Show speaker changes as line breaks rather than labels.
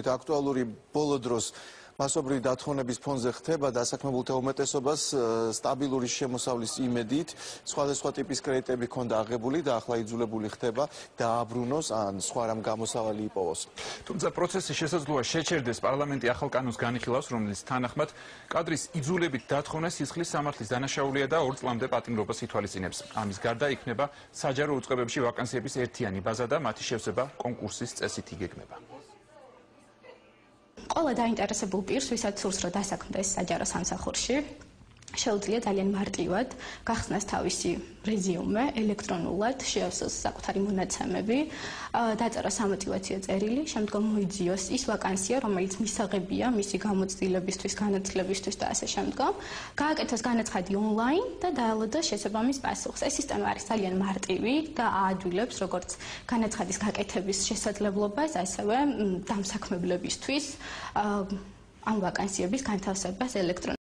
Აქტუალური ბოლო დროს მასობრივი დათხოვნების ფონზე ხდება დასაქმებულთა უმეტესობას სტაბილური შემოსავლის იმედით, სხვადასხვა ტიპის კრედიტები ჰქონდა აღებული და ახლა იძულებული ხდება დააბრუნოს ან სხვა რამ გამოსავალი იპოვოს.
თუმცა პროცესის შესაძლოა შეჩერდეს, პარლამენტი ახალ კანონს განიხილავს, რომელიც თანახმად კადრის იძულებით დათხოვნა სისხლის სამართლის დანაშაულია და 2 წლამდე პატიმრობას ითვალისწინებს. ამის გარდა იქნება საჯარო უწყებებში ვაკანსიების ერთიანი ბაზა და მათი შევსება კონკურსის წესით იგეგმება.
Ყველა დაინტერესებულ პირს, ვისაც სურს, რომ დასაქმდეს საჯარო სამსახურში, შეუძლია ძალიან მარტივად გახსნას თავისი რეზიუმე ელექტრონულად, შეავსოს საკუთარი მონაცემები, დაწეროს სამოტივაციო წერილი, შემდგომ მოიძიოს ის ვაკანსია, რომელიც მისაღებია მისი გამოცდილებისთვის, განათლებისთვის და ასე შემდგომ, გააკეთოს განაცხადი ონლაინ და დაელოდოს შესაბამის პასუხს. ეს სისტემა არის ძალიან მარტივი და აადვილებს როგორც განაცხადის გაკეთების შესაძლებლობას, ასევე დამსაქმებლებისთვის ამ ვაკანსიების განთავსებას ელექტრონულად.